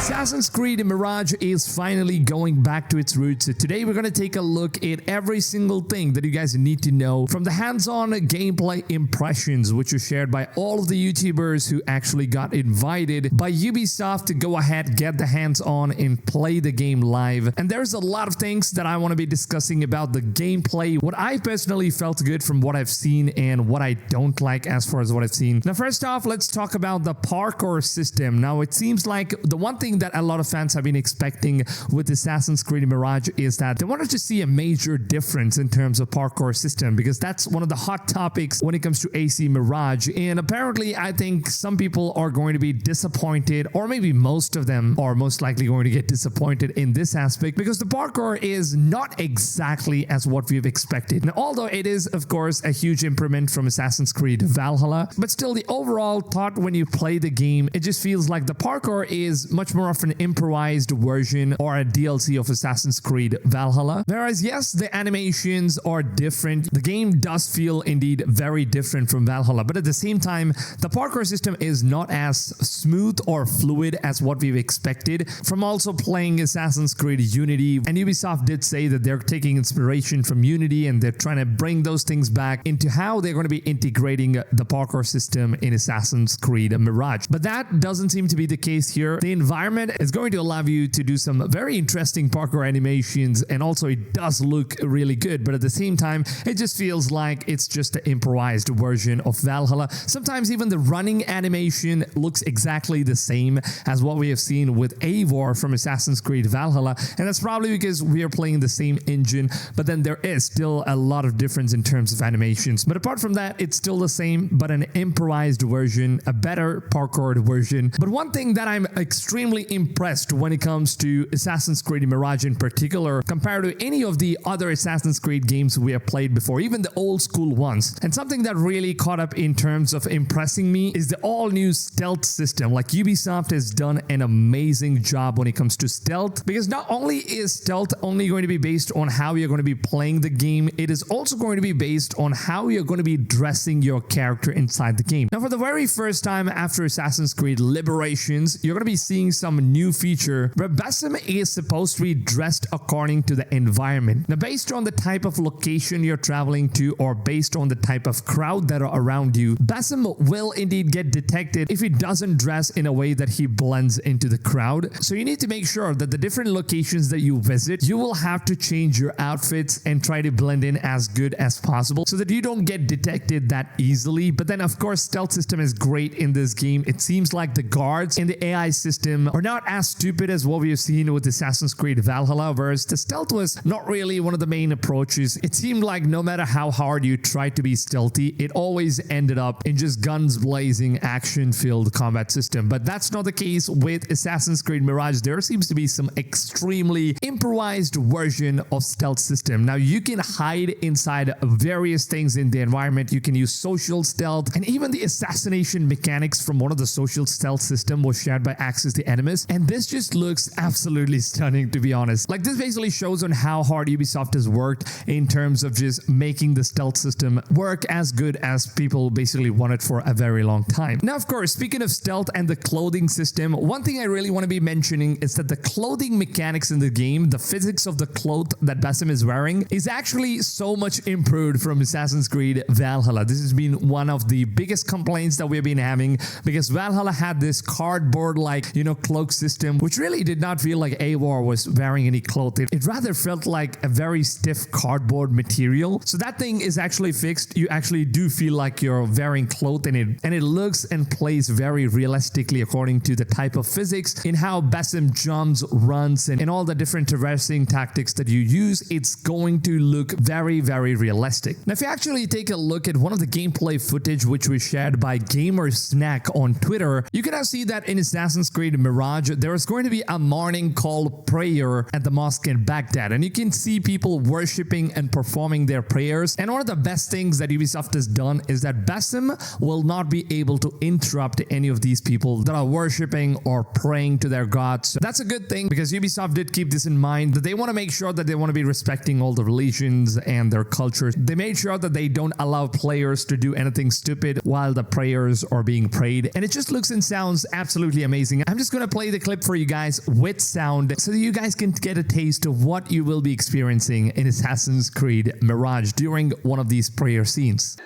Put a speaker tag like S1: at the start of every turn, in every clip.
S1: Assassin's Creed Mirage is finally going back to its roots. So today we're going to take a look at every single thing that you guys need to know from the hands-on gameplay impressions, which are shared by all of the YouTubers who actually got invited by Ubisoft to go ahead, get the hands-on and play the game live. And there's a lot of things that I want to be discussing about the gameplay, what I personally felt good from what I've seen and what I don't like as far as what I've seen. Now, first off, let's talk about the parkour system. Now, it seems like the one thing that a lot of fans have been expecting with Assassin's Creed Mirage is that they wanted to see a major difference in terms of parkour system, because that's one of the hot topics when it comes to AC Mirage. And apparently, I think some people are going to be disappointed, or maybe most of them are most likely going to get disappointed in this aspect, because the parkour is not exactly as what we've expected. Now, although it is, of course, a huge improvement from Assassin's Creed Valhalla, but still the overall thought when you play the game, it just feels like the parkour is much more of an improvised version or a DLC of Assassin's Creed Valhalla. Whereas, yes, the animations are different. The game does feel indeed very different from Valhalla, but at the same time, the parkour system is not as smooth or fluid as what we've expected from also playing Assassin's Creed Unity. And Ubisoft did say that they're taking inspiration from Unity and they're trying to bring those things back into how they're going to be integrating the parkour system in Assassin's Creed Mirage. But that doesn't seem to be the case here. The environment is going to allow you to do some very interesting parkour animations, and also it does look really good, but at the same time, it just feels like it's just an improvised version of Valhalla. Sometimes even the running animation looks exactly the same as what we have seen with Eivor from Assassin's Creed Valhalla, and that's probably because we are playing the same engine, but then there is still a lot of difference in terms of animations. But apart from that, it's still the same, but an improvised version, a better parkour version. But one thing that I'm extremely impressed when it comes to Assassin's Creed Mirage in particular, compared to any of the other Assassin's Creed games we have played before, even the old school ones, and something that really caught up in terms of impressing me is the all-new stealth system. Like, Ubisoft has done an amazing job when it comes to stealth, because not only is stealth only going to be based on how you're going to be playing the game, it is also going to be based on how you're going to be dressing your character inside the game. Now, for the very first time after Assassin's Creed Liberations, you're going to be seeing some new feature where Basim is supposed to be dressed according to the environment. Now, based on the type of location you're traveling to, or based on the type of crowd that are around you, Basim will indeed get detected if he doesn't dress in a way that he blends into the crowd. So you need to make sure that the different locations that you visit, you will have to change your outfits and try to blend in as good as possible so that you don't get detected that easily. But then, of course, stealth system is great in this game. It seems like the guards in the AI system are not as stupid as what we've seen with Assassin's Creed Valhalla, whereas the stealth was not really one of the main approaches. It seemed like no matter how hard you tried to be stealthy, it always ended up in just guns blazing, action-filled combat system. But that's not the case with Assassin's Creed Mirage. There seems to be some extremely improvised version of stealth system. Now, you can hide inside various things in the environment. You can use social stealth, and even the assassination mechanics from one of the social stealth system was shared by Aassassin the Enemies, and this just looks absolutely stunning, to be honest. Like, this basically shows on how hard Ubisoft has worked in terms of just making the stealth system work as good as people basically wanted for a very long time. Now, of course, speaking of stealth and the clothing system, one thing I really want to be mentioning is that the clothing mechanics in the game, the physics of the cloth that Basim is wearing, is actually so much improved from Assassin's Creed Valhalla. This has been one of the biggest complaints that we've been having, because Valhalla had this cardboard-like, cloak system, which really did not feel like Eivor was wearing any cloth. It rather felt like a very stiff cardboard material. So that thing is actually fixed. You actually do feel like you're wearing cloth, and it looks and plays very realistically according to the type of physics in how Basim jumps, runs, and all the different traversing tactics that you use. It's going to look very, very realistic. Now, if you actually take a look at one of the gameplay footage which was shared by Gamer Snack on Twitter, you can now see that in Assassin's Creed Mirage, there is going to be a morning call prayer at the mosque in Baghdad, and you can see people worshipping and performing their prayers. And one of the best things that Ubisoft has done is that Basim will not be able to interrupt any of these people that are worshipping or praying to their gods. So that's a good thing, because Ubisoft did keep this in mind, that they want to make sure that they want to be respecting all the religions and their cultures. They made sure that they don't allow players to do anything stupid while the prayers are being prayed, and it just looks and sounds absolutely amazing. I'm just going to play play the clip for you guys with sound so that you guys can get a taste of what you will be experiencing in Assassin's Creed Mirage during one of these prayer scenes.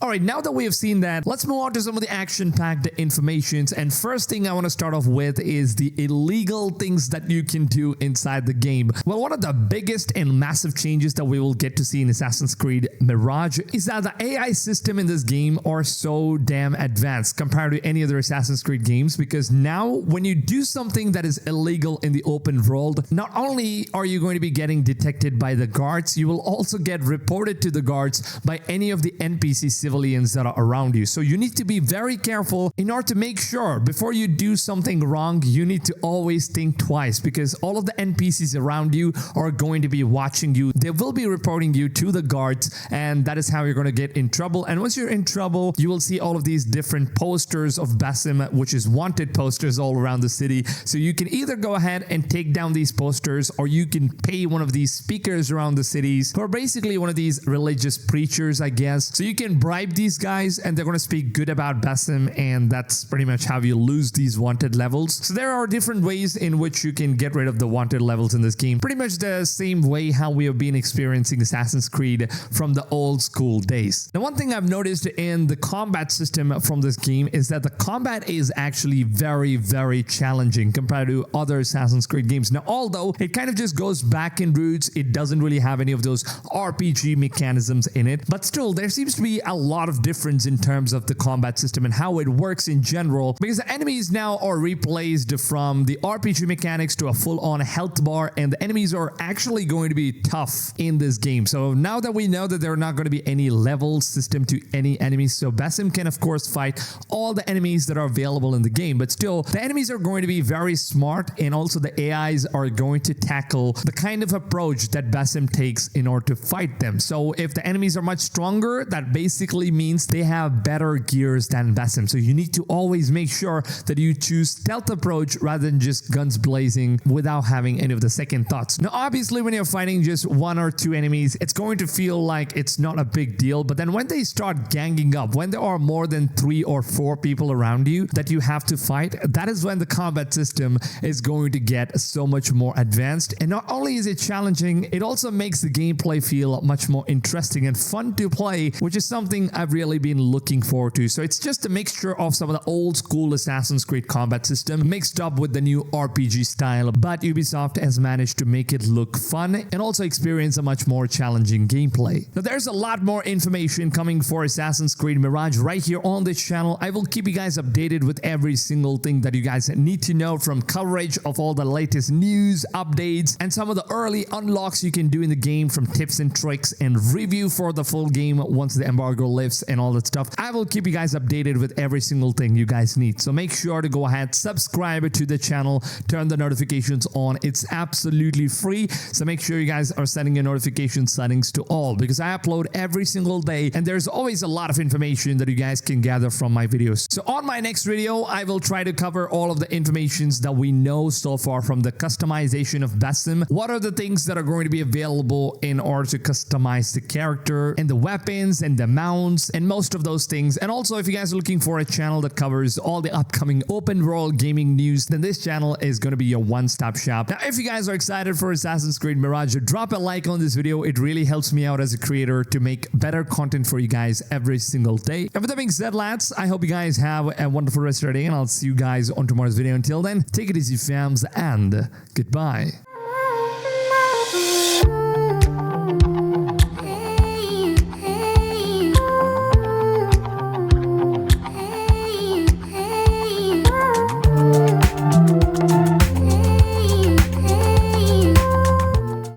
S1: Alright, now that we have seen that, let's move on to some of the action-packed informations. And first thing I want to start off with is the illegal things that you can do inside the game. Well, one of the biggest and massive changes that we will get to see in Assassin's Creed Mirage is that the AI system in this game are so damn advanced compared to any other Assassin's Creed games, because now when you do something that is illegal in the open world, not only are you going to be getting detected by the guards, you will also get reported to the guards by any of the NPC civilians that are around you. So you need to be very careful in order to make sure before you do something wrong, you need to always think twice, because all of the NPCs around you are going to be watching you. They will be reporting you to the guards, and that is how you're going to get in trouble. And once you're in trouble, you will see all of these different posters of Basim, which is wanted posters all around the city. So you can either go ahead and take down these posters, or you can pay one of these speakers around the cities who are basically one of these religious preachers, I guess. So you can bribe these guys and they're going to speak good about Basim, and that's pretty much how you lose these wanted levels. So there are different ways in which you can get rid of the wanted levels in this game. Pretty much the same way how we have been experiencing Assassin's Creed from the old school days. Now, one thing I've noticed in the combat system from this game is that the combat is actually very, very challenging compared to other Assassin's Creed games. Now, although it kind of just goes back in roots, it doesn't really have any of those RPG mechanisms in it, but still there seems to be a lot of difference in terms of the combat system and how it works in general, because the enemies now are replaced from the RPG mechanics to a full-on health bar, and the enemies are actually going to be tough in this game. So now that we know that there are not going to be any level system to any enemies, so Basim can of course fight all the enemies that are available in the game, but still the enemies are going to be very smart, and also the AIs are going to tackle the kind of approach that Basim takes in order to fight them. So if the enemies are much stronger, that basically means they have better gears than Basim. So you need to always make sure that you choose stealth approach rather than just guns blazing without having any of the second thoughts. Now, obviously, when you're fighting just one or two enemies, it's going to feel like it's not a big deal. But then when they start ganging up, when there are more than 3 or 4 people around you that you have to fight, that is when the combat system is going to get so much more advanced. And not only is it challenging, it also makes the gameplay feel much more interesting and fun to play, which is something I've really been looking forward to. So it's just a mixture of some of the old school Assassin's Creed combat system mixed up with the new RPG style, but Ubisoft has managed to make it look fun and also experience a much more challenging gameplay. Now, there's a lot more information coming for Assassin's Creed Mirage right here on this channel. I will keep you guys updated with every single thing that you guys need to know, from coverage of all the latest news, updates, and some of the early unlocks you can do in the game, from tips and tricks and review for the full game once the embargo lifts and all that stuff. I will keep you guys updated with every single thing you guys need. So make sure to go ahead, subscribe to the channel, turn the notifications on. It's absolutely free. So make sure you guys are setting your notification settings to all, because I upload every single day and there's always a lot of information that you guys can gather from my videos. So on my next video, I will try to cover all of the informations that we know so far from the customization of Basim. What are the things that are going to be available in order to customize the character and the weapons and the mounts and most of those things. And also, if you guys are looking for a channel that covers all the upcoming open world gaming news, then this channel is going to be your one-stop shop. Now, if you guys are excited for Assassin's Creed Mirage, drop a like on this video. It really helps me out as a creator to make better content for you guys every single day. And with that being said, lads, I hope you guys have a wonderful rest of your day, and I'll see you guys on tomorrow's video. Until then, take it easy, fams, and goodbye.